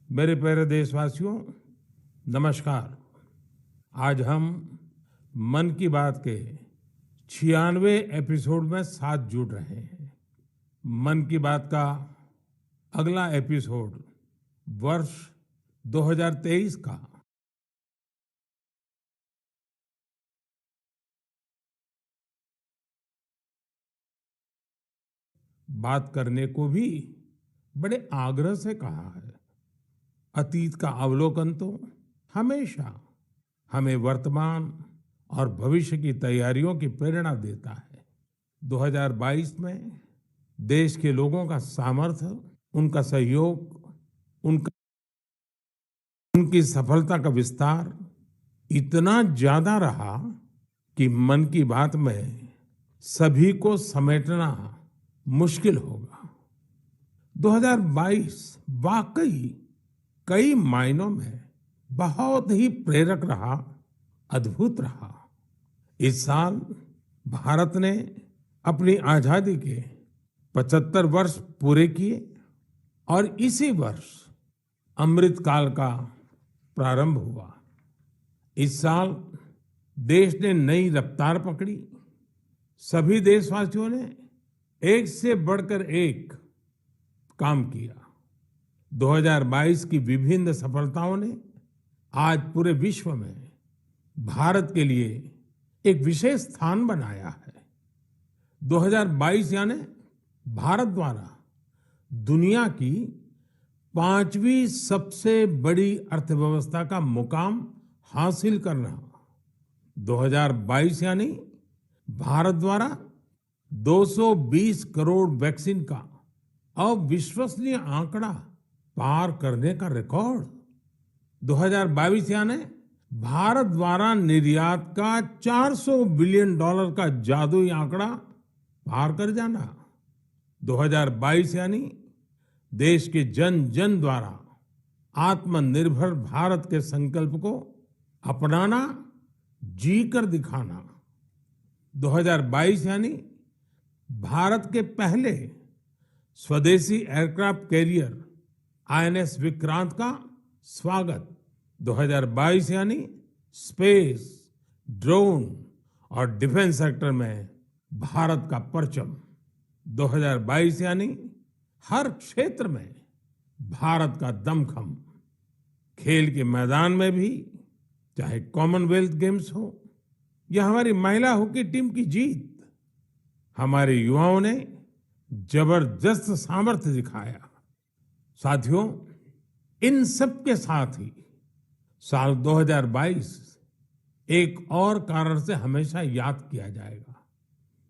मेरे प्यारे देशवासियों, नमस्कार। आज हम मन की बात के 96वें एपिसोड में साथ जुड़ रहे हैं। मन की बात का अगला एपिसोड वर्ष 2023 का बात करने को भी बड़े आग्रह से कहा है। अतीत का अवलोकन तो हमेशा हमें वर्तमान और भविष्य की तैयारियों की प्रेरणा देता है। 2022 में देश के लोगों का सामर्थ्य, उनका सहयोग, उनका उनकी सफलता का विस्तार इतना ज्यादा रहा कि मन की बात में सभी को समेटना मुश्किल होगा। 2022 वाकई कई मायनों में बहुत ही प्रेरक रहा, अद्भुत रहा। इस साल भारत ने अपनी आजादी के 75 वर्ष पूरे किए और इसी वर्ष अमृत काल का प्रारंभ हुआ। इस साल देश ने नई रफ्तार पकड़ी। सभी देशवासियों ने एक से बढ़कर एक काम किया। 2022 की विभिन्न सफलताओं ने आज पूरे विश्व में भारत के लिए एक विशेष स्थान बनाया है। 2022 यानी भारत द्वारा दुनिया की 5वीं सबसे बड़ी अर्थव्यवस्था का मुकाम हासिल करना। 2022 यानी भारत द्वारा 220 करोड़ वैक्सीन का अविश्वसनीय आंकड़ा पार करने का रिकॉर्ड। 2022 यानी भारत द्वारा निर्यात का $400 बिलियन का जादुई आंकड़ा पार कर जाना। 2022 यानी देश के जन जन द्वारा आत्मनिर्भर भारत के संकल्प को अपनाना, जी कर दिखाना। 2022 यानी भारत के पहले स्वदेशी एयरक्राफ्ट कैरियर आईएनएस विक्रांत का स्वागत। 2022 यानी स्पेस, ड्रोन और डिफेंस सेक्टर में भारत का परचम। 2022 यानी हर क्षेत्र में भारत का दमखम। खेल के मैदान में भी, चाहे कॉमनवेल्थ गेम्स हो या हमारी महिला हॉकी टीम की जीत, हमारे युवाओं ने जबरदस्त सामर्थ्य दिखाया। साथियों, इन सब के साथ ही साल 2022 एक और कारण से हमेशा याद किया जाएगा।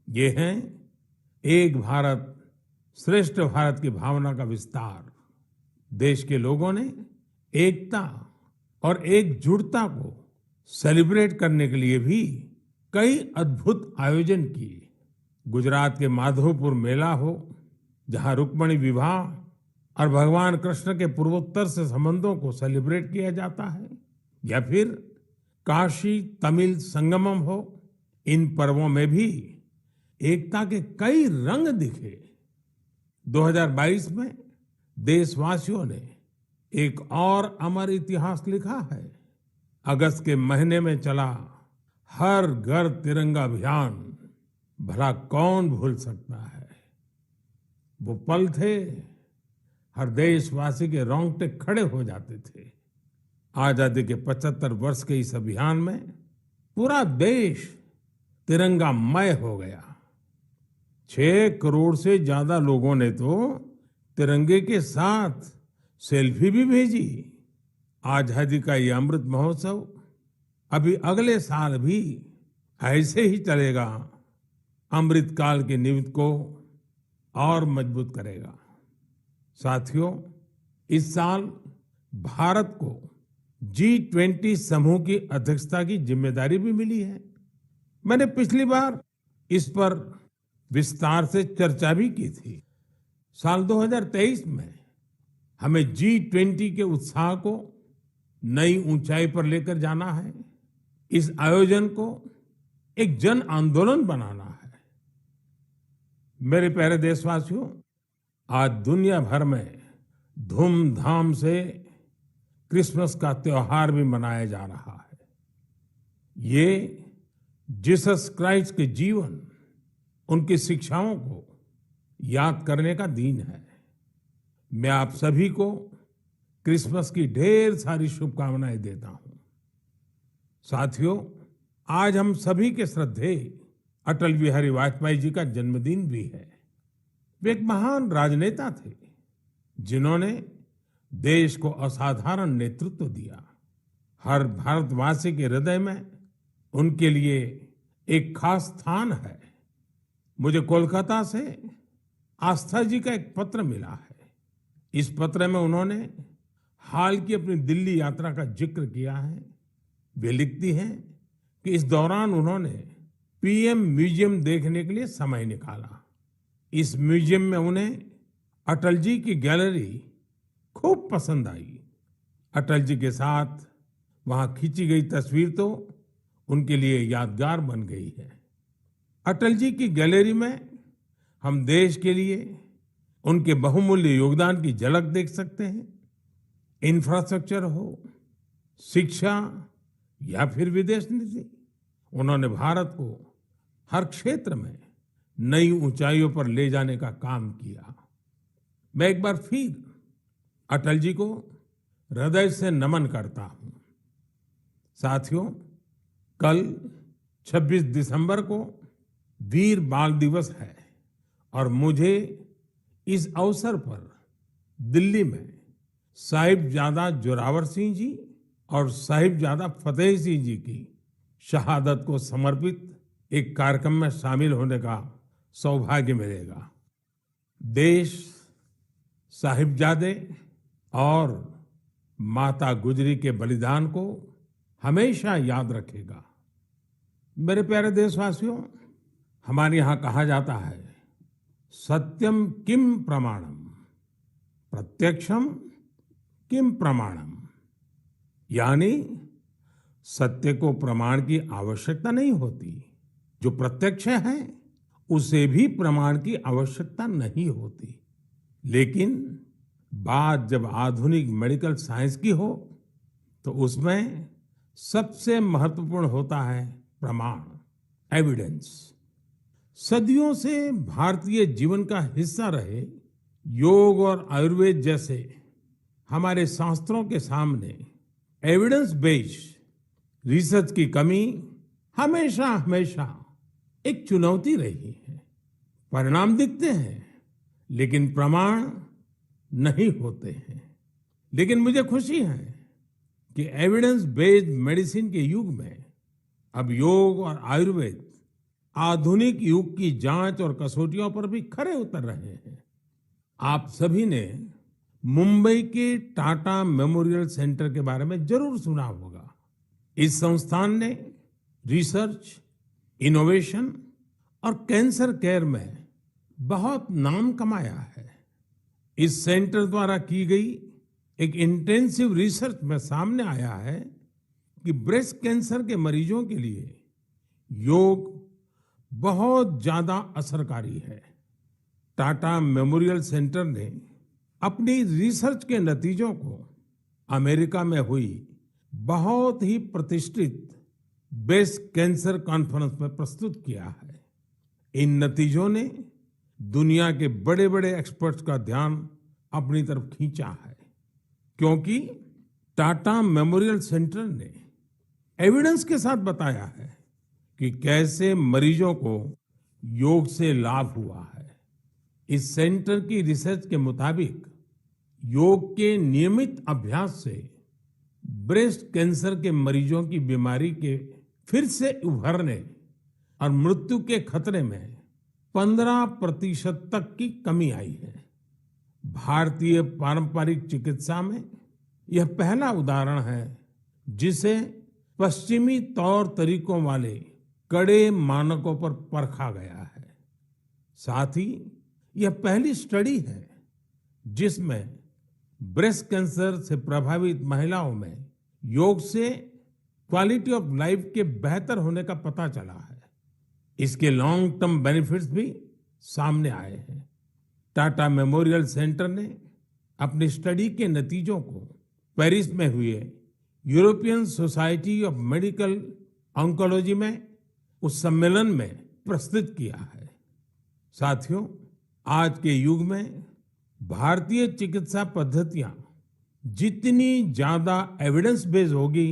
ये है एक भारत श्रेष्ठ भारत की भावना का विस्तार। देश के लोगों ने एकता और एकजुटता को सेलिब्रेट करने के लिए भी कई अद्भुत आयोजन किए। गुजरात के माधवपुर मेला हो, जहां रुक्मिणी विवाह और भगवान कृष्ण के पूर्वोत्तर से संबंधों को सेलिब्रेट किया जाता है, या फिर काशी तमिल संगमम हो, इन पर्वों में भी एकता के कई रंग दिखे। 2022 में देशवासियों ने एक और अमर इतिहास लिखा है। अगस्त के महीने में चला हर घर तिरंगा अभियान, भला कौन भूल सकता है। वो पल थे, हर देशवासी के रोंगटे खड़े हो जाते थे। आजादी के 75 वर्ष के इस अभियान में पूरा देश तिरंगामय हो गया। 6 करोड़ से ज्यादा लोगों ने तो तिरंगे के साथ सेल्फी भी भेजी। आजादी का ये अमृत महोत्सव अभी अगले साल भी ऐसे ही चलेगा, अमृत काल की नींव को और मजबूत करेगा। साथियों, इस साल भारत को G20 समूह की अध्यक्षता की जिम्मेदारी भी मिली है। मैंने पिछली बार इस पर विस्तार से चर्चा भी की थी। साल 2023 में हमें G20 के उत्साह को नई ऊंचाई पर लेकर जाना है। इस आयोजन को एक जन आंदोलन बनाना है। मेरे प्यारे देशवासियों, आज दुनिया भर में धूमधाम से क्रिसमस का त्योहार भी मनाया जा रहा है। ये जीसस क्राइस्ट के जीवन, उनकी शिक्षाओं को याद करने का दिन है। मैं आप सभी को क्रिसमस की ढेर सारी शुभकामनाएं देता हूं। साथियों, आज हम सभी के श्रद्धेय अटल बिहारी वाजपेयी जी का जन्मदिन भी है। वे एक महान राजनेता थे जिन्होंने देश को असाधारण नेतृत्व दिया। हर भारतवासी के हृदय में उनके लिए एक खास स्थान है। मुझे कोलकाता से आस्था जी का एक पत्र मिला है। इस पत्र में उन्होंने हाल की अपनी दिल्ली यात्रा का जिक्र किया है। वे लिखती हैं कि इस दौरान उन्होंने पीएम म्यूजियम देखने के लिए समय निकाला। इस म्यूजियम में उन्हें अटल जी की गैलरी खूब पसंद आई। अटल जी के साथ वहां खींची गई तस्वीर तो उनके लिए यादगार बन गई है। अटल जी की गैलरी में हम देश के लिए उनके बहुमूल्य योगदान की झलक देख सकते हैं। इंफ्रास्ट्रक्चर हो, शिक्षा या फिर विदेश नीति, उन्होंने भारत को हर क्षेत्र में नई ऊंचाइयों पर ले जाने का काम किया। मैं एक बार फिर अटल जी को हृदय से नमन करता हूं। साथियों, कल 26 दिसंबर को वीर बाल दिवस है और मुझे इस अवसर पर दिल्ली में साहिबजादा जोरावर सिंह जी और साहिबजादा फतेह सिंह जी की शहादत को समर्पित एक कार्यक्रम में शामिल होने का सौभाग्य मिलेगा। देश साहिबजादे और माता गुजरी के बलिदान को हमेशा याद रखेगा। मेरे प्यारे देशवासियों, हमारे यहाँ कहा जाता है, सत्यम किम प्रमाणम, प्रत्यक्षम किम प्रमाणम। यानी सत्य को प्रमाण की आवश्यकता नहीं होती, जो प्रत्यक्ष है उसे भी प्रमाण की आवश्यकता नहीं होती। लेकिन बात जब आधुनिक मेडिकल साइंस की हो तो उसमें सबसे महत्वपूर्ण होता है प्रमाण, एविडेंस। सदियों से भारतीय जीवन का हिस्सा रहे योग और आयुर्वेद जैसे हमारे शास्त्रों के सामने एविडेंस बेस्ड रिसर्च की कमी हमेशा हमेशा एक चुनौती रही है। परिणाम दिखते हैं लेकिन प्रमाण नहीं होते हैं। लेकिन मुझे खुशी है कि एविडेंस बेस्ड मेडिसिन के युग में अब योग और आयुर्वेद आधुनिक युग की जांच और कसौटियों पर भी खरे उतर रहे हैं। आप सभी ने मुंबई के टाटा मेमोरियल सेंटर के बारे में जरूर सुना होगा। इस संस्थान ने रिसर्च, इनोवेशन और कैंसर केयर में बहुत नाम कमाया है। इस सेंटर द्वारा की गई एक इंटेंसिव रिसर्च में सामने आया है कि ब्रेस्ट कैंसर के मरीजों के लिए योग बहुत ज्यादा असरकारी है। टाटा मेमोरियल सेंटर ने अपनी रिसर्च के नतीजों को अमेरिका में हुई बहुत ही प्रतिष्ठित ब्रेस्ट कैंसर कॉन्फ्रेंस में प्रस्तुत किया है। इन नतीजों ने दुनिया के बड़े बड़े एक्सपर्ट्स का ध्यान अपनी तरफ खींचा है, क्योंकि टाटा मेमोरियल सेंटर ने एविडेंस के साथ बताया है कि कैसे मरीजों को योग से लाभ हुआ है। इस सेंटर की रिसर्च के मुताबिक योग के नियमित अभ्यास से ब्रेस्ट कैंसर के मरीजों की बीमारी के फिर से उभरने और मृत्यु के खतरे में 15% तक की कमी आई है। भारतीय पारंपरिक चिकित्सा में यह पहला उदाहरण है जिसे पश्चिमी तौर तरीकों वाले कड़े मानकों पर परखा गया है। साथ ही यह पहली स्टडी है जिसमें ब्रेस्ट कैंसर से प्रभावित महिलाओं में योग से क्वालिटी ऑफ लाइफ के बेहतर होने का पता चला है। इसके लॉन्ग टर्म बेनिफिट्स भी सामने आए हैं। टाटा मेमोरियल सेंटर ने अपनी स्टडी के नतीजों को पेरिस में हुए European society of medical oncology में उस सम्मेलन में प्रस्तुत किया है। साथियों, आज के युग में भारतीय चिकित्सा पद्धतियां जितनी ज्यादा एविडेंस बेस्ड होगी,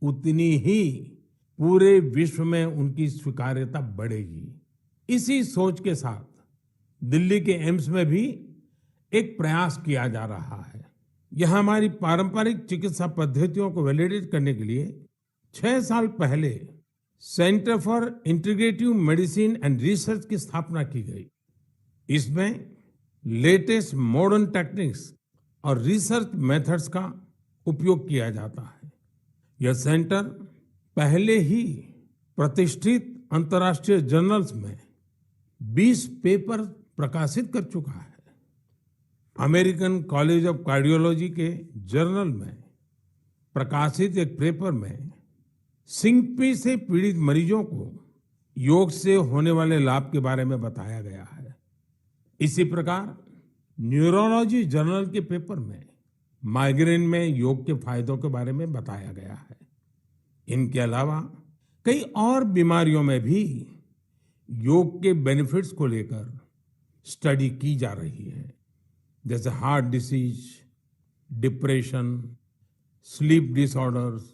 उतनी ही पूरे विश्व में उनकी स्वीकार्यता बढ़ेगी। इसी सोच के साथ दिल्ली के एम्स में भी एक प्रयास किया जा रहा है। यहां हमारी पारंपरिक चिकित्सा पद्धतियों को वैलिडेट करने के लिए 6 साल पहले centre for integrative medicine and research की स्थापना की गई। इसमें लेटेस्ट मॉडर्न टेक्निक्स और रिसर्च मेथड्स का उपयोग किया जाता है। यह सेंटर पहले ही प्रतिष्ठित अंतर्राष्ट्रीय जर्नल्स में 20 पेपर प्रकाशित कर चुका है। अमेरिकन कॉलेज ऑफ कार्डियोलॉजी के जर्नल में प्रकाशित एक पेपर में सिंकपी से पीड़ित मरीजों को योग से होने वाले लाभ के बारे में बताया गया है। इसी प्रकार न्यूरोलॉजी जर्नल के पेपर में माइग्रेन में योग के फायदों के बारे में बताया गया है। इनके अलावा कई और बीमारियों में भी योग के बेनिफिट्स को लेकर स्टडी की जा रही है, जैसे heart disease, depression, sleep disorders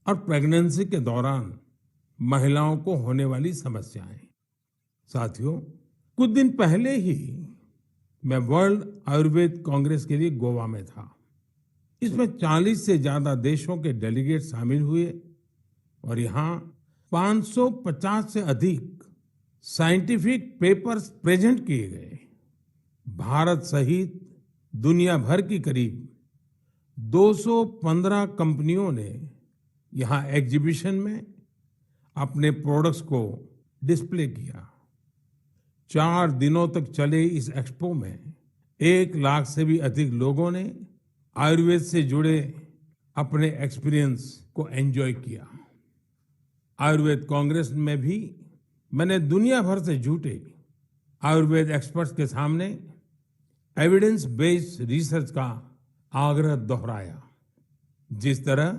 और प्रेगनेंसी के दौरान महिलाओं को होने वाली समस्याएं। साथियों, कुछ दिन पहले ही मैं वर्ल्ड आयुर्वेद कांग्रेस के लिए गोवा में था। इसमें 40 से ज्यादा देशों के डेलीगेट शामिल हुए और यहाँ 550 से अधिक साइंटिफिक पेपर्स प्रेजेंट किए गए। भारत सहित दुनिया भर की करीब 215 कंपनियों ने यहाँ एग्जीबिशन में अपने प्रोडक्ट्स को डिस्प्ले किया। 4 दिनों तक चले इस एक्सपो में 1 लाख से भी अधिक लोगों ने आयुर्वेद से जुड़े अपने एक्सपीरियंस को एंजॉय किया। आयुर्वेद कांग्रेस में भी मैंने दुनिया भर से जुटे आयुर्वेद एक्सपर्ट्स के सामने एविडेंस बेस्ड रिसर्च का आग्रह दोहराया। जिस तरह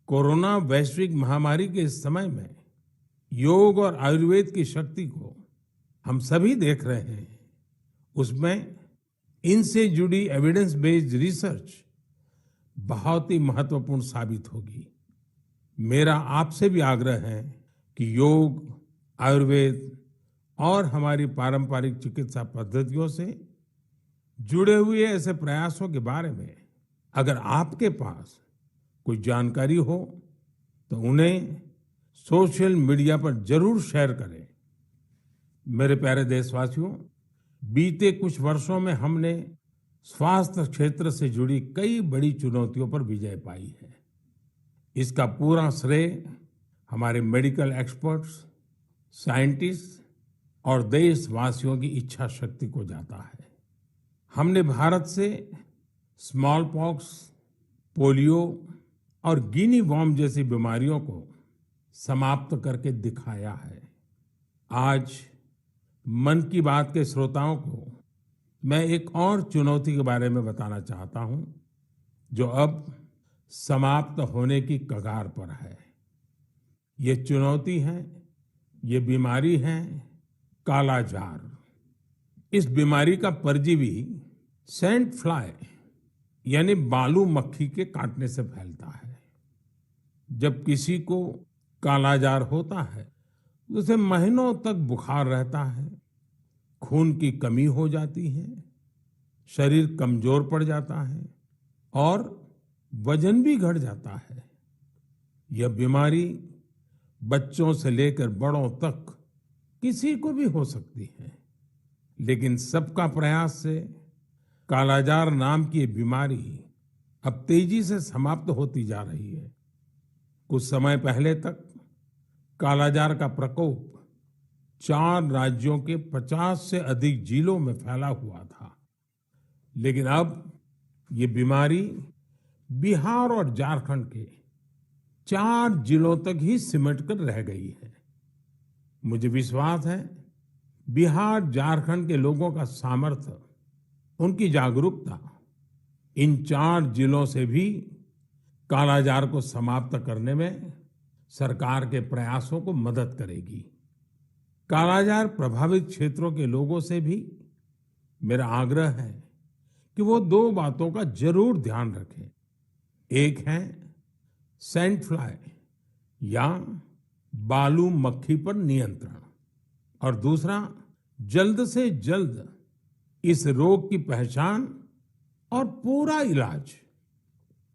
कोरोना वैश्विक महामारी के इस समय में योग और आयुर्वेद की शक्ति को हम सभी देख रहे हैं, उसमें इनसे जुड़ी एविडेंस बेस्ड रिसर्च बहुत ही महत्वपूर्ण साबित होगी। मेरा आपसे भी आग्रह है कि योग, आयुर्वेद और हमारी पारंपरिक चिकित्सा पद्धतियों से जुड़े हुए ऐसे प्रयासों के बारे में अगर आपके पास कोई जानकारी हो तो उन्हें सोशल मीडिया पर जरूर शेयर करें। मेरे प्यारे देशवासियों, बीते कुछ वर्षों में हमने स्वास्थ्य क्षेत्र से जुड़ी कई बड़ी चुनौतियों पर विजय पाई है। इसका पूरा श्रेय हमारे मेडिकल एक्सपर्ट्स, साइंटिस्ट और देशवासियों की इच्छा शक्ति को जाता है। हमने भारत से स्मॉल पॉक्स, पोलियो और गिनी वॉर्म जैसी बीमारियों को समाप्त करके दिखाया है। आज मन की बात के श्रोताओं को मैं एक और चुनौती के बारे में बताना चाहता हूं, जो अब समाप्त होने की कगार पर है। ये चुनौती है, ये बीमारी है कालाजार। इस बीमारी का परजीवी सैंड फ्लाई यानी बालू मक्खी के काटने से फैलता है। जब किसी को कालाजार होता है तो उसे महीनों तक बुखार रहता है, खून की कमी हो जाती है, शरीर कमजोर पड़ जाता है और वजन भी घट जाता है। यह बीमारी बच्चों से लेकर बड़ों तक किसी को भी हो सकती है, लेकिन सबका प्रयास से कालाजार नाम की ये बीमारी अब तेजी से समाप्त होती जा रही है। कुछ समय पहले तक कालाजार का प्रकोप 4 राज्यों के 50 से अधिक जिलों में फैला हुआ था, लेकिन अब ये बीमारी बिहार और झारखंड के 4 जिलों तक ही सिमट कर रह गई है। मुझे विश्वास है बिहार, झारखंड के लोगों का सामर्थ्य, उनकी जागरूकता इन 4 जिलों से भी कालाजार को समाप्त करने में सरकार के प्रयासों को मदद करेगी। कालाजार प्रभावित क्षेत्रों के लोगों से भी मेरा आग्रह है कि वो 2 बातों का जरूर ध्यान रखें। एक है सैंड फ्लाई या बालू मक्खी पर नियंत्रण और दूसरा जल्द से जल्द इस रोग की पहचान और पूरा इलाज।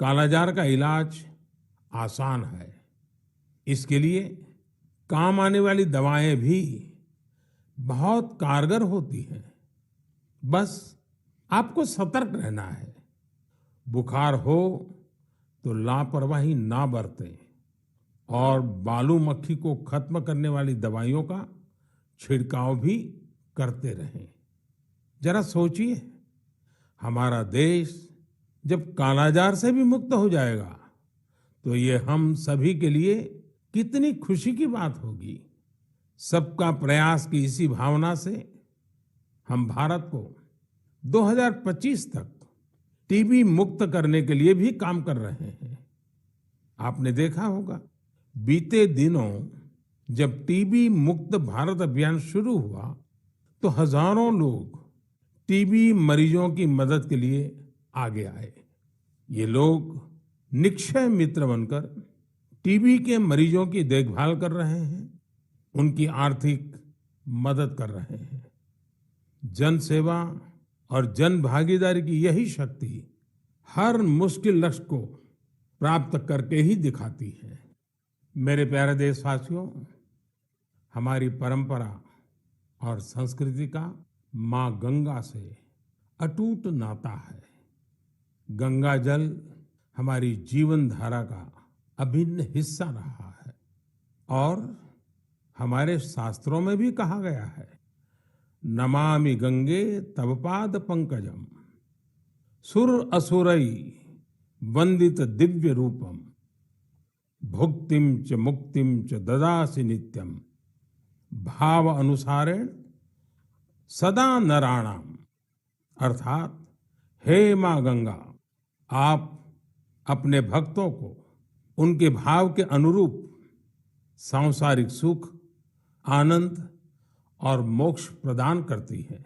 कालाजार का इलाज आसान है। इसके लिए काम आने वाली दवाएं भी बहुत कारगर होती हैं। बस आपको सतर्क रहना है। बुखार हो तो लापरवाही ना बरतें और बालू मक्खी को खत्म करने वाली दवाइयों का छिड़काव भी करते रहें। जरा सोचिए, हमारा देश जब कालाजार से भी मुक्त हो जाएगा तो ये हम सभी के लिए कितनी खुशी की बात होगी। सबका प्रयास की इसी भावना से हम भारत को 2025 तक टीबी मुक्त करने के लिए भी काम कर रहे हैं। आपने देखा होगा, बीते दिनों जब टीबी मुक्त भारत अभियान शुरू हुआ तो हजारों लोग टीबी मरीजों की मदद के लिए आगे आए। ये लोग निक्षय मित्र बनकर टीबी के मरीजों की देखभाल कर रहे हैं, उनकी आर्थिक मदद कर रहे हैं। जन सेवा और जन भागीदारी की यही शक्ति हर मुश्किल लक्ष्य को प्राप्त करके ही दिखाती है। मेरे प्यारे देशवासियों, हमारी परंपरा और संस्कृति का मां गंगा से अटूट नाता है। गंगा जल हमारी जीवन धारा का अभिन्न हिस्सा रहा है और हमारे शास्त्रों में भी कहा गया है, नमामि गंगे तव पाद पंकजम सुर असुरई वंदित दिव्य रूपम भुक्तिम च मुक्तिम च ददासि नित्यम भाव अनुसारेण सदा नराणाम। अर्थात हे मां गंगा, आप अपने भक्तों को उनके भाव के अनुरूप सांसारिक सुख, आनंद और मोक्ष प्रदान करती है।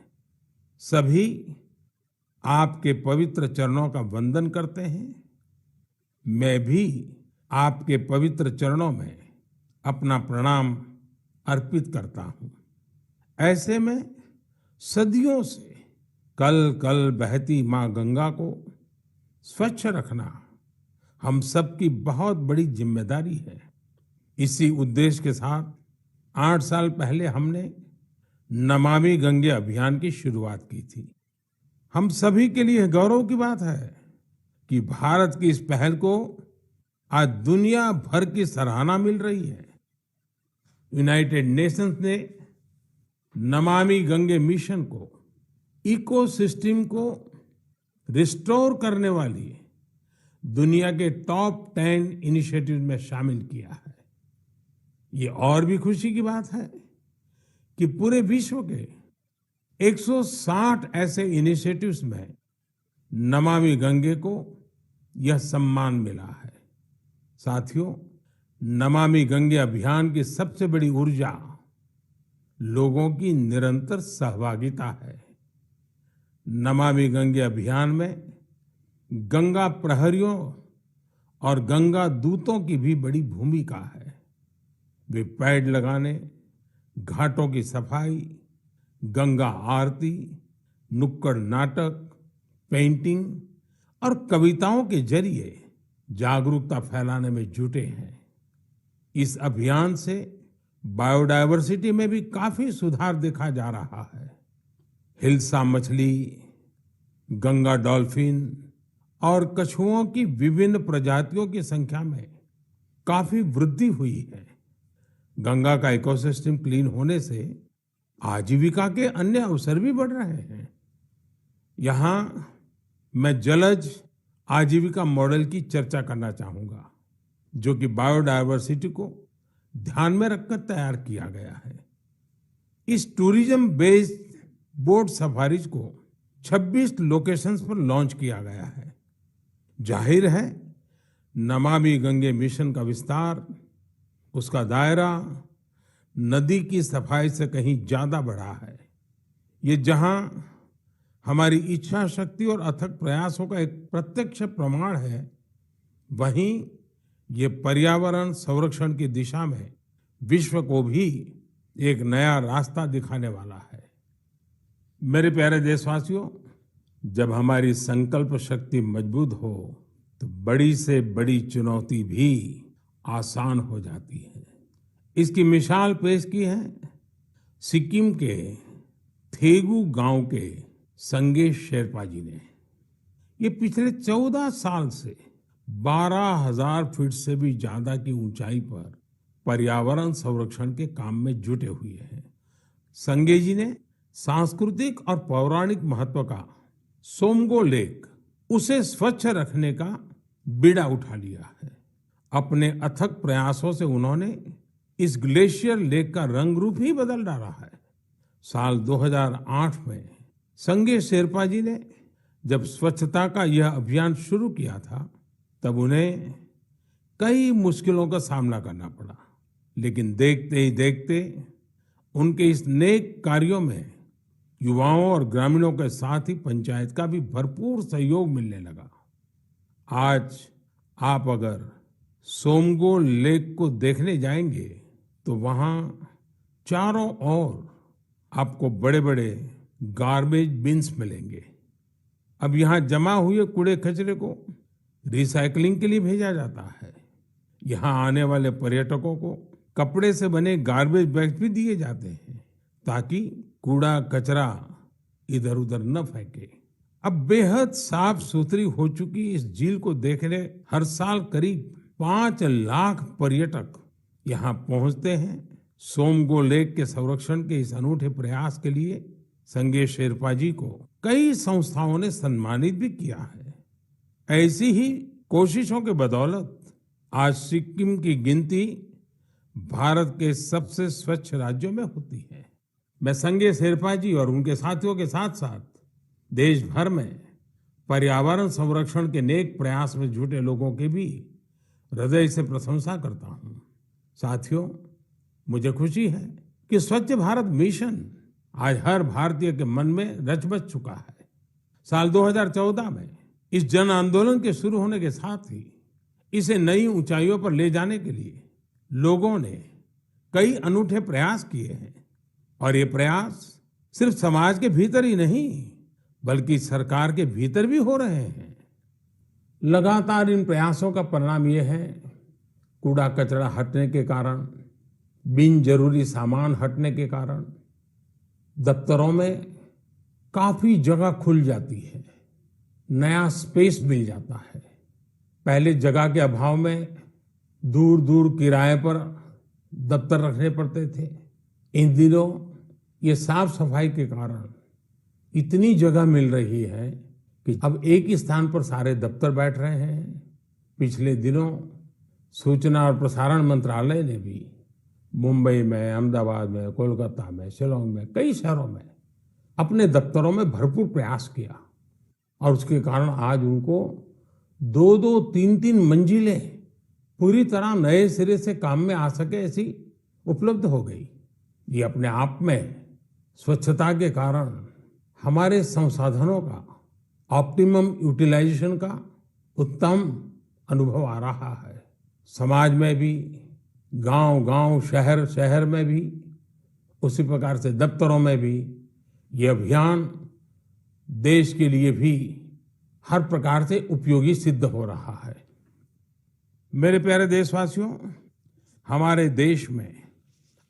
सभी आपके पवित्र चरणों का वंदन करते हैं। मैं भी आपके पवित्र चरणों में अपना प्रणाम अर्पित करता हूं। ऐसे में सदियों से कल कल बहती मां गंगा को स्वच्छ रखना हम सबकी बहुत बड़ी जिम्मेदारी है। इसी उद्देश्य के साथ 8 साल पहले हमने नमामि गंगे अभियान की शुरुआत की थी। हम सभी के लिए गौरव की बात है कि भारत की इस पहल को आज दुनिया भर की सराहना मिल रही है। यूनाइटेड नेशंस ने नमामि गंगे मिशन को इकोसिस्टम को रिस्टोर करने वाली दुनिया के टॉप 10 इनिशिएटिव में शामिल किया है। ये और भी खुशी की बात है कि पूरे विश्व के 160 ऐसे इनिशिएटिव्स में नमामि गंगे को यह सम्मान मिला है। साथियों, नमामि गंगे अभियान की सबसे बड़ी ऊर्जा लोगों की निरंतर सहभागिता है। नमामि गंगे अभियान में गंगा प्रहरियों और गंगा दूतों की भी बड़ी भूमिका है। वे पेड़ लगाने, घाटों की सफाई, गंगा आरती, नुक्कड़ नाटक, पेंटिंग और कविताओं के जरिए जागरूकता फैलाने में जुटे हैं। इस अभियान से बायोडायवर्सिटी में भी काफी सुधार देखा जा रहा है। हिल्सा मछली, गंगा डॉल्फिन और कछुओं की विभिन्न प्रजातियों की संख्या में काफी वृद्धि हुई है। गंगा का इकोसिस्टम क्लीन होने से आजीविका के अन्य अवसर भी बढ़ रहे हैं। यहाँ मैं जलज आजीविका मॉडल की चर्चा करना चाहूंगा, जो कि बायोडायवर्सिटी को ध्यान में रखकर तैयार किया गया है। इस टूरिज्म बेस्ड बोट सफारीज को 26 लोकेशंस पर लॉन्च किया गया है। जाहिर है, नमामि गंगे मिशन का विस्तार, उसका दायरा नदी की सफाई से कहीं ज्यादा बढ़ा है। ये जहां हमारी इच्छा शक्ति और अथक प्रयासों का एक प्रत्यक्ष प्रमाण है, वहीं ये पर्यावरण संरक्षण की दिशा में विश्व को भी एक नया रास्ता दिखाने वाला है। मेरे प्यारे देशवासियों, जब हमारी संकल्प शक्ति मजबूत हो तो बड़ी से बड़ी चुनौती भी आसान हो जाती है। इसकी मिसाल पेश की है सिक्किम के थेगू गांव के संगे शेरपा जी ने। ये पिछले 14 साल से 12,000 फीट से भी ज्यादा की ऊंचाई पर पर्यावरण संरक्षण के काम में जुटे हुए हैं। संगे जी ने सांस्कृतिक और पौराणिक महत्व का सोमगो लेक, उसे स्वच्छ रखने का बीड़ा उठा लिया है। अपने अथक प्रयासों से उन्होंने इस ग्लेशियर लेक का रंग रूप ही बदल डाला है। साल 2008 में संगे शेरपा जी ने जब स्वच्छता का यह अभियान शुरू किया था, तब उन्हें कई मुश्किलों का सामना करना पड़ा, लेकिन देखते ही देखते उनके इस नेक कार्यों में युवाओं और ग्रामीणों के साथ ही पंचायत का भी भरपूर सहयोग मिलने लगा। आज आप अगर सोमगो लेक को देखने जाएंगे तो वहां चारों ओर आपको बड़े बड़े गार्बेज बिन्स मिलेंगे। अब यहाँ जमा हुए कूड़े कचरे को रिसाइकलिंग के लिए भेजा जाता है। यहाँ आने वाले पर्यटकों को कपड़े से बने गार्बेज बैग भी दिए जाते हैं, ताकि कूड़ा कचरा इधर उधर न फेंके। अब बेहद साफ सुथरी हो चुकी इस झील को देखने हर साल करीब 5 लाख पर्यटक यहाँ पहुंचते हैं। सोमगो लेक के संरक्षण के इस अनूठे प्रयास के लिए संगे शेरपा जी को कई संस्थाओं ने सम्मानित भी किया है। ऐसी ही कोशिशों के बदौलत आज सिक्किम की गिनती भारत के सबसे स्वच्छ राज्यों में होती है। मैं संगे शेरपा जी और उनके साथियों के साथ साथ देश भर में पर्यावरण संरक्षण के नेक प्रयास में जुटे लोगों की भी हृदय से प्रशंसा करता हूं। साथियों, मुझे खुशी है कि स्वच्छ भारत मिशन आज हर भारतीय के मन में रच बस चुका है। साल 2014 में इस जन आंदोलन के शुरू होने के साथ ही इसे नई ऊंचाइयों पर ले जाने के लिए लोगों ने कई अनूठे प्रयास किए हैं। और ये प्रयास सिर्फ समाज के भीतर ही नहीं, बल्कि सरकार के भीतर भी हो रहे हैं। लगातार इन प्रयासों का परिणाम ये है, कूड़ा कचरा हटने के कारण, बिन जरूरी सामान हटने के कारण दफ्तरों में काफी जगह खुल जाती है, नया स्पेस मिल जाता है। पहले जगह के अभाव में दूर दूर किराए पर दफ्तर रखने पड़ते थे। इन दिनों ये साफ सफाई के कारण इतनी जगह मिल रही है कि अब एक ही स्थान पर सारे दफ्तर बैठ रहे हैं। पिछले दिनों सूचना और प्रसारण मंत्रालय ने भी मुंबई में, अहमदाबाद में, कोलकाता में, शिलांग में, कई शहरों में अपने दफ्तरों में भरपूर प्रयास किया और उसके कारण आज उनको 2-2, 3-3 मंजिलें पूरी तरह नए सिरे से काम में आ सके ऐसी उपलब्ध हो गई। ये अपने आप में स्वच्छता के कारण हमारे संसाधनों का ऑप्टिमम यूटिलाइजेशन का उत्तम अनुभव आ रहा है। समाज में भी, गांव-गांव, शहर-शहर में भी, उसी प्रकार से दफ्तरों में भी ये अभियान देश के लिए भी हर प्रकार से उपयोगी सिद्ध हो रहा है। मेरे प्यारे देशवासियों, हमारे देश में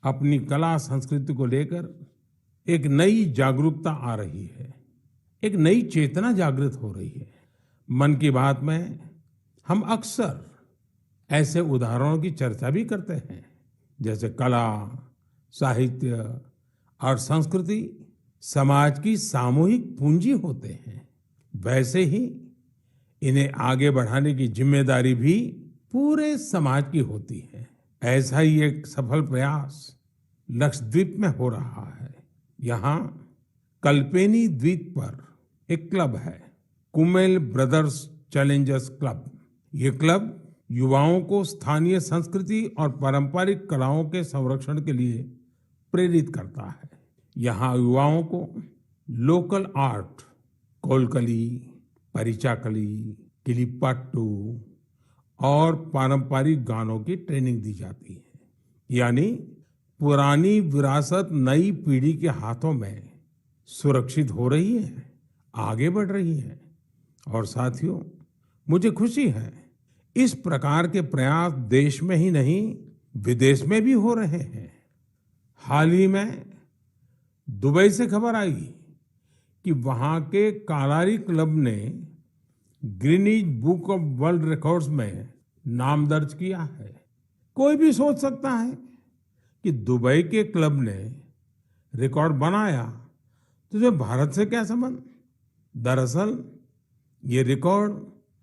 अपनी कला संस्कृति को लेकर एक नई जागरूकता आ रही है, एक नई चेतना जागृत हो रही है। मन की बात में हम अक्सर ऐसे उदाहरणों की चर्चा भी करते हैं, जैसे कला, साहित्य और संस्कृति समाज की सामूहिक पूंजी होते हैं। वैसे ही इन्हें आगे बढ़ाने की जिम्मेदारी भी पूरे समाज की होती है। ऐसा ही एक सफल प्रयास लक्षद्वीप में हो रहा है। यहाँ कल्पेनी द्वीप पर एक क्लब है, कुमेल ब्रदर्स चैलेंजर्स क्लब। ये क्लब युवाओं को स्थानीय संस्कृति और पारंपरिक कलाओं के संरक्षण के लिए प्रेरित करता है। यहाँ युवाओं को लोकल आर्ट, कोलकली, परिचाकली, किलिपाट्टू और पारंपरिक गानों की ट्रेनिंग दी जाती है। यानी पुरानी विरासत नई पीढ़ी के हाथों में सुरक्षित हो रही है, आगे बढ़ रही है। और साथियों, मुझे खुशी है इस प्रकार के प्रयास देश में ही नहीं विदेश में भी हो रहे हैं। हाल ही में दुबई से खबर आई कि वहां के कलारी क्लब ने Guinness book of world records में नाम दर्ज किया है। कोई भी सोच सकता है कि दुबई के क्लब ने रिकॉर्ड बनाया तो जो भारत से क्या संबंध। दरअसल ये रिकॉर्ड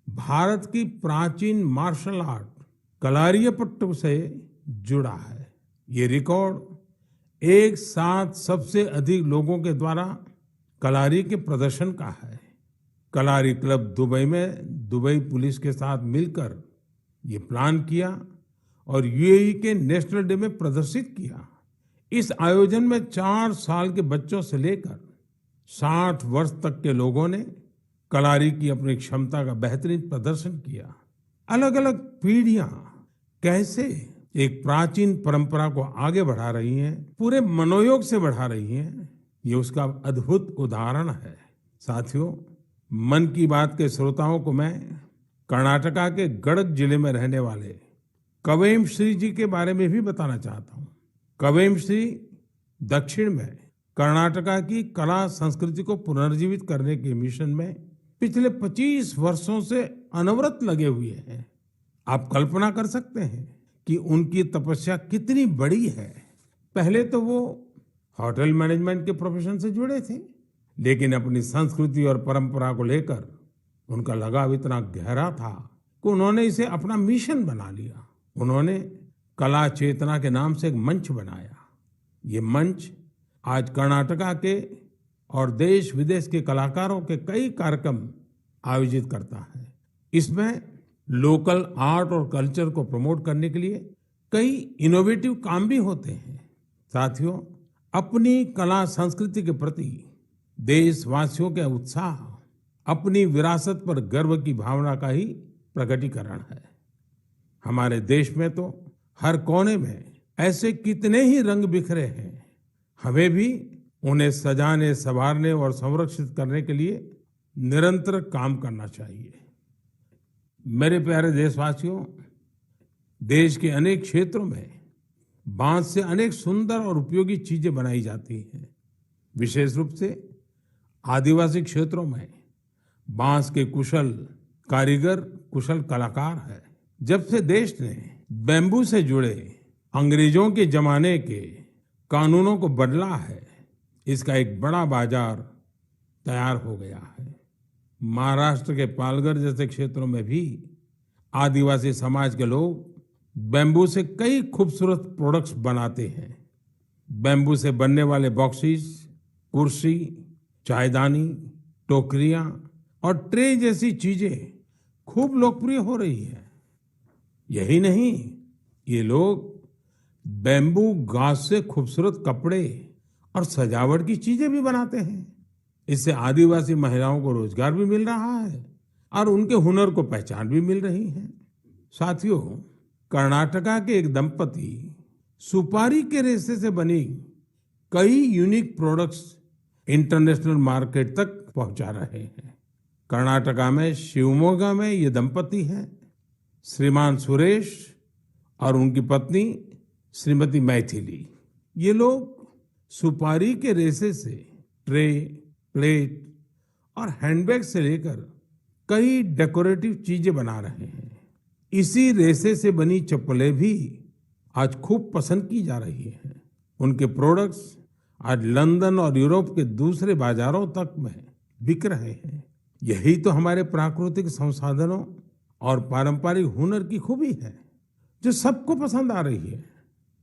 भारत की प्राचीन मार्शल आर्ट कलारियपट्टू से जुड़ा है। ये रिकॉर्ड एक साथ सबसे अधिक लोगों के द्वारा कलारी के प्रदर्शन का है। कलारी क्लब दुबई में दुबई पुलिस के साथ मिलकर ये प्लान किया और यूएई के नेशनल डे में प्रदर्शित किया। इस आयोजन में 4 साल के बच्चों से लेकर 60 वर्ष तक के लोगों ने कलारी की अपनी क्षमता का बेहतरीन प्रदर्शन किया। अलग अलग पीढ़ियां कैसे एक प्राचीन परंपरा को आगे बढ़ा रही हैं, पूरे मनोयोग से बढ़ा रही हैं, ये उसका अद्भुत उदाहरण है। साथियों, मन की बात के श्रोताओं को मैं कर्नाटका के गडक जिले में रहने वाले कवेम श्री जी के बारे में भी बताना चाहता हूँ। कवेम श्री दक्षिण में कर्नाटका की कला संस्कृति को पुनर्जीवित करने के मिशन में पिछले 25 वर्षों से अनवरत लगे हुए हैं। आप कल्पना कर सकते हैं कि उनकी तपस्या कितनी बड़ी है। पहले तो वो होटल मैनेजमेंट के प्रोफेशन से जुड़े थे, लेकिन अपनी संस्कृति और परंपरा को लेकर उनका लगाव इतना गहरा था कि उन्होंने इसे अपना मिशन बना लिया। उन्होंने कला चेतना के नाम से एक मंच बनाया। ये मंच आज कर्नाटका के और देश विदेश के कलाकारों के कई कार्यक्रम आयोजित करता है। इसमें लोकल आर्ट और कल्चर को प्रमोट करने के लिए कई इनोवेटिव काम भी होते हैं। साथियों, अपनी कला संस्कृति के प्रति देशवासियों के उत्साह अपनी विरासत पर गर्व की भावना का ही प्रकटीकरण है। हमारे देश में तो हर कोने में ऐसे कितने ही रंग बिखरे हैं। हमें भी उन्हें सजाने, संवारने और संरक्षित करने के लिए निरंतर काम करना चाहिए। मेरे प्यारे देशवासियों, देश के अनेक क्षेत्रों में बांस से अनेक सुंदर और उपयोगी चीजें बनाई जाती हैं। विशेष रूप से आदिवासी क्षेत्रों में बांस के कुशल कारीगर कुशल कलाकार है। जब से देश ने बैम्बू से जुड़े अंग्रेजों के जमाने के कानूनों को बदला है, इसका एक बड़ा बाजार तैयार हो गया है। महाराष्ट्र के पालघर जैसे क्षेत्रों में भी आदिवासी समाज के लोग बैम्बू से कई खूबसूरत प्रोडक्ट्स बनाते हैं। बैम्बू से बनने वाले बॉक्सेस, कुर्सी, चायदानी, टोकरियां और ट्रे जैसी चीजें खूब लोकप्रिय हो रही है। यही नहीं, ये लोग बैम्बू घास से खूबसूरत कपड़े और सजावट की चीजें भी बनाते हैं। इससे आदिवासी महिलाओं को रोजगार भी मिल रहा है और उनके हुनर को पहचान भी मिल रही है। साथियों, कर्नाटका के एक दंपति सुपारी के रेशे से बनी कई यूनिक प्रोडक्ट्स इंटरनेशनल मार्केट तक पहुंचा रहे हैं। कर्नाटका में शिवमोगा में ये दंपति हैं, श्रीमान सुरेश और उनकी पत्नी श्रीमती मैथिली। ये लोग सुपारी के रेशे से ट्रे, प्लेट और हैंडबैग से लेकर कई डेकोरेटिव चीजें बना रहे हैं। इसी रेशे से बनी चप्पलें भी आज खूब पसंद की जा रही हैं। उनके प्रोडक्ट्स आज लंदन और यूरोप के दूसरे बाजारों तक में बिक रहे हैं। यही तो हमारे प्राकृतिक संसाधनों और पारंपरिक हुनर की खूबी है, जो सबको पसंद आ रही है।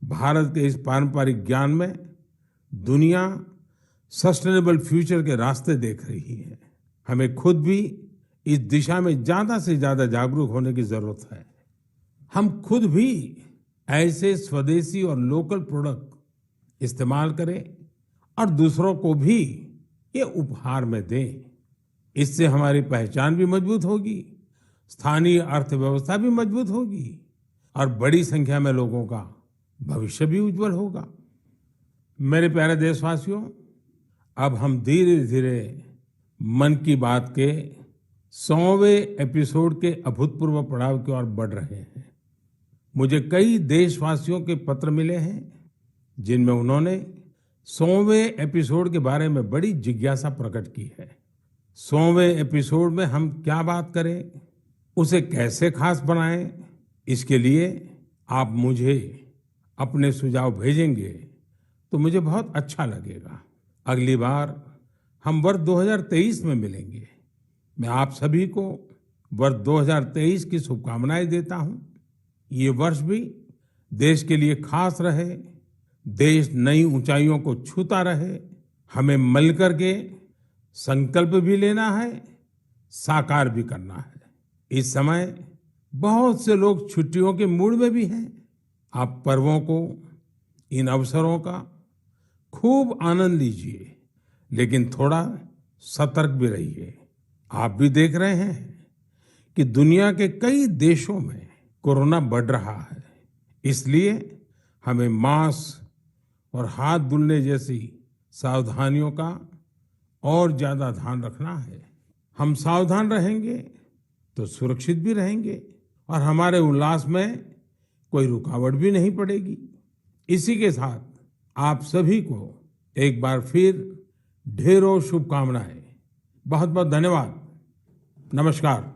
भारत के इस पारंपरिक ज्ञान में दुनिया सस्टेनेबल फ्यूचर के रास्ते देख रही है। हमें खुद भी इस दिशा में ज्यादा से ज्यादा जागरूक होने की जरूरत है। हम खुद भी ऐसे स्वदेशी और लोकल प्रोडक्ट इस्तेमाल करें और दूसरों को भी ये उपहार में दें। इससे हमारी पहचान भी मजबूत होगी, स्थानीय अर्थव्यवस्था भी मजबूत होगी और बड़ी संख्या में लोगों का भविष्य भी उज्जवल होगा। मेरे प्यारे देशवासियों, अब हम धीरे धीरे मन की बात के 100वें एपिसोड के अभूतपूर्व पड़ाव की ओर बढ़ रहे हैं। मुझे कई देशवासियों के पत्र मिले हैं जिनमें उन्होंने 100वें एपिसोड के बारे में बड़ी जिज्ञासा प्रकट की है। 100वें एपिसोड में हम क्या बात करें, उसे कैसे खास बनाएं, इसके लिए आप मुझे अपने सुझाव भेजेंगे तो मुझे बहुत अच्छा लगेगा। अगली बार हम वर्ष 2023 में मिलेंगे। मैं आप सभी को वर्ष 2023 की शुभकामनाएं देता हूं। ये वर्ष भी देश के लिए खास रहे, देश नई ऊंचाइयों को छूता रहे। हमें मिलकर के संकल्प भी लेना है, साकार भी करना है। इस समय बहुत से लोग छुट्टियों के मूड में भी हैं। आप पर्वों को, इन अवसरों का खूब आनंद लीजिए, लेकिन थोड़ा सतर्क भी रहिए। आप भी देख रहे हैं कि दुनिया के कई देशों में कोरोना बढ़ रहा है। इसलिए हमें मास्क और हाथ धुलने जैसी सावधानियों का और ज्यादा ध्यान रखना है। हम सावधान रहेंगे तो सुरक्षित भी रहेंगे और हमारे उल्लास में कोई रुकावट भी नहीं पड़ेगी। इसी के साथ आप सभी को एक बार फिर ढेरों शुभकामनाएं। बहुत बहुत धन्यवाद। नमस्कार।